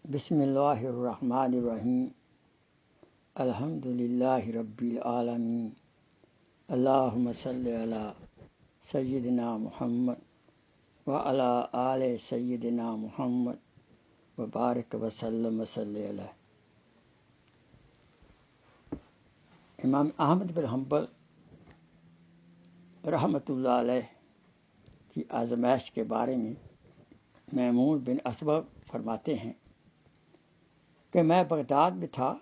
بسم اللہ الرحمن الرحیم الحمد للہ رب العالمین اللہم صلی علی سیدنا محمد وعلی آل سیدنا محمد وبارک وسلم وصلی علیہ۔ امام احمد بن حنبل رحمۃ اللہ علیہ کی آزمائش کے بارے میں میمون بن اسبغ فرماتے ہیں کہ میں بغداد میں تھا،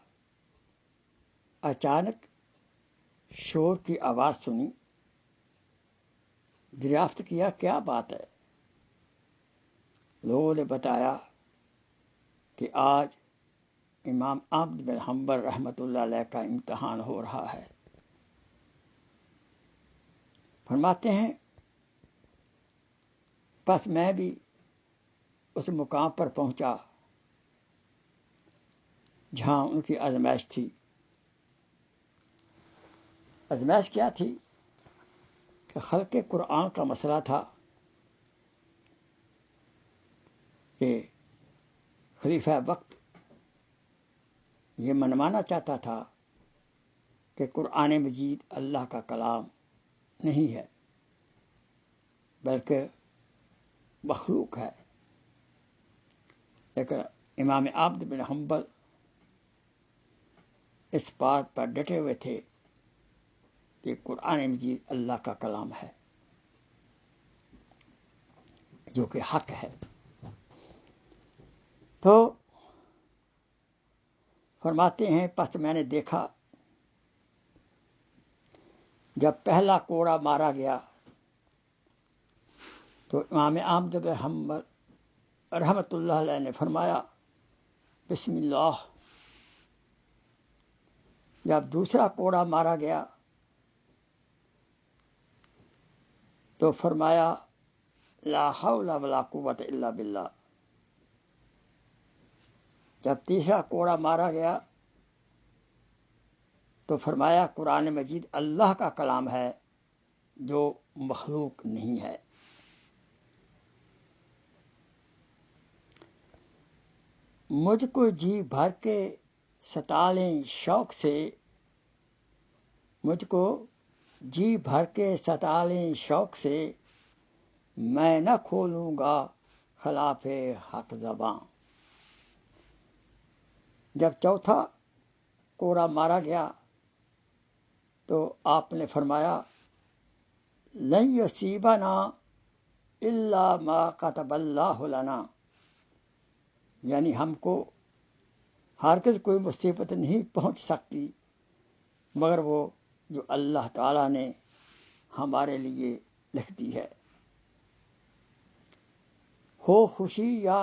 اچانک شور کی آواز سنی، دریافت کیا کیا بات ہے۔ لوگوں نے بتایا کہ آج امام احمد بن حنبل رحمۃ اللہ علیہ کا امتحان ہو رہا ہے۔ فرماتے ہیں بس میں بھی اس مقام پر پہنچا جہاں ان کی آزمائش تھی۔ آزمائش کیا تھی کہ خلق قرآن کا مسئلہ تھا کہ خلیفہ وقت یہ منوانا چاہتا تھا کہ قرآن مجید اللہ کا کلام نہیں ہے بلکہ مخلوق ہے، لیکن امام احمد بن حنبل اس بات پر ڈٹے ہوئے تھے کہ قرآن مجید اللہ کا کلام ہے جو کہ حق ہے۔ تو فرماتے ہیں پس میں نے دیکھا جب پہلا کوڑا مارا گیا تو امام احمد بن حنبل رحمۃ اللہ علیہ نے فرمایا بسم اللہ۔ جب دوسرا کوڑا مارا گیا تو فرمایا لا حول ولا قوت الا باللہ۔ جب تیسرا کوڑا مارا گیا تو فرمایا قرآن مجید اللہ کا کلام ہے جو مخلوق نہیں ہے۔ مجھ کو جی بھر کے ستالیں شوق سے، مجھ کو جی بھر کے ستالیں شوق سے، میں نہ کھولوں گا خلاف حق زباں۔ جب چوتھا کوڑا مارا گیا تو آپ نے فرمایا لن یصیبنا الا ما کتب اللہ لنا، یعنی ہم کو ہرگز کوئی مصیبت نہیں پہنچ سکتی مگر وہ جو اللہ تعالیٰ نے ہمارے لیے لکھ دی ہے۔ ہو خوشی یا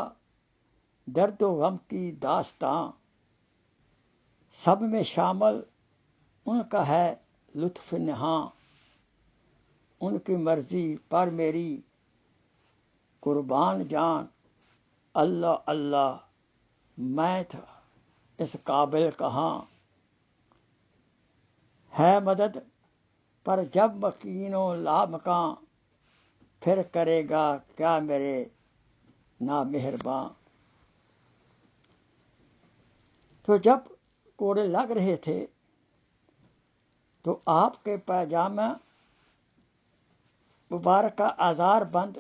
درد و غم کی داستاں، سب میں شامل ان کا ہے لطف نہاں۔ ان کی مرضی پر میری قربان جان، اللہ اللہ میں تھا اس قابل کہاں۔ ہے مدد پر جب مکین و لامکاں، پھر کرے گا کیا میرے نامہرباں۔ تو جب کوڑے لگ رہے تھے تو آپ کے پاجامہ مبارک کا آزار بند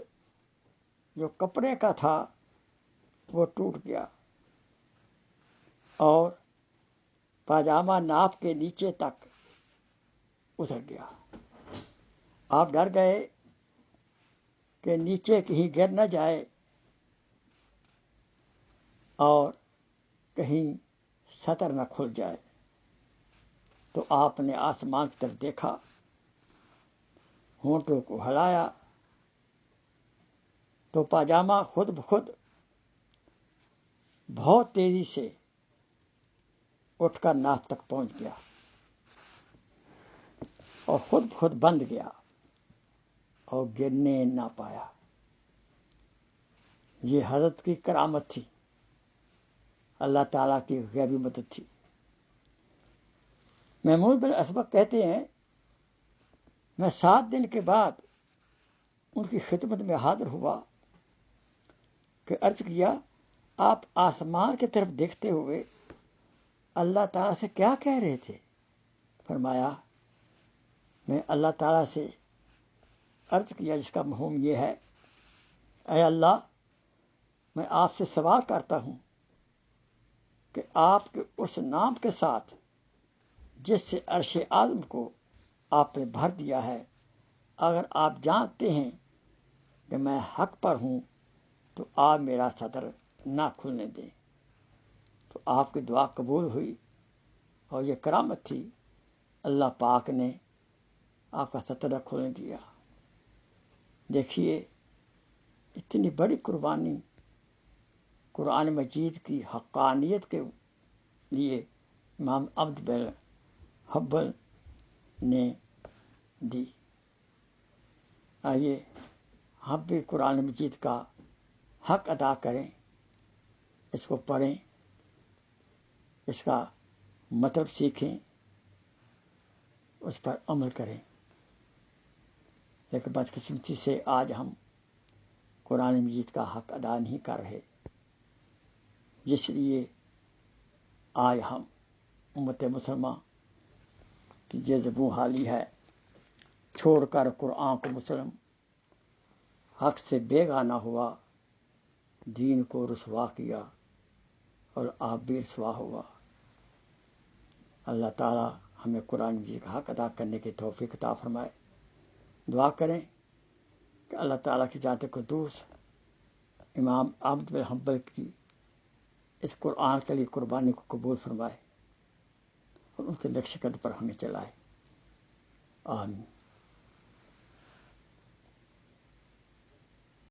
جو کپڑے کا تھا وہ ٹوٹ گیا اور پاجامہ ناف کے نیچے تک اتر گیا۔ آپ ڈر گئے کہ نیچے کہیں گر نہ جائے اور کہیں سطر نہ کھل جائے۔ تو آپ نے آسمان کی طرف دیکھا، ہونٹوں کو ہلایا تو پاجامہ خود بخود بہت تیزی سے اٹھ کر ناف تک پہنچ گیا اور خود بخود بند گیا اور گرنے نہ پایا۔ یہ حضرت کی کرامت تھی، اللہ تعالیٰ کی غیبی مدد تھی۔ میمون بن اسبغ کہتے ہیں میں 7 دن کے بعد ان کی خدمت میں حاضر ہوا کہ عرض کیا آپ آسمان کی طرف دیکھتے ہوئے اللہ تعالیٰ سے کیا کہہ رہے تھے؟ فرمایا میں اللہ تعالیٰ سے عرض کیا جس کا مفہوم یہ ہے، اے اللہ میں آپ سے سوال کرتا ہوں کہ آپ کے اس نام کے ساتھ جس سے عرش اعظم کو آپ نے بھر دیا ہے، اگر آپ جانتے ہیں کہ میں حق پر ہوں تو آپ میرا صدر نہ کھلنے دیں۔ تو آپ کی دعا قبول ہوئی اور یہ کرامت تھی، اللہ پاک نے آپ کا صدر کھولنے دیا۔ دیکھیے اتنی بڑی قربانی قرآن مجید کی حقانیت کے لیے امام عبد بن حنبل نے دی۔ آئیے ہم بھی قرآن مجید کا حق ادا کریں، اس کو پڑھیں، اس کا مطلب سیکھیں، اس پر عمل کریں۔ لیکن بدقسمتی سے آج ہم قرآن مجید کا حق ادا نہیں کر رہے، جس لیے آج ہم امت مسلمہ کی یہ زبوں حالی ہے، چھوڑ کر قرآن کو مسلم حق سے بیگانہ ہوا، دین کو رسوا کیا اور آپ بھی رسوا ہوا۔ اللہ تعالیٰ ہمیں قرآن مجید کا حق ادا کرنے کی توفیق عطا فرمائے۔ دعا کریں کہ اللہ تعالیٰ کی ذات قدوس امام احمد بن حنبل کی اس قرآن کے لیے قربانی کو قبول فرمائے اور ان کے نقش قدم پر ہمیں چلائے۔ آمین۔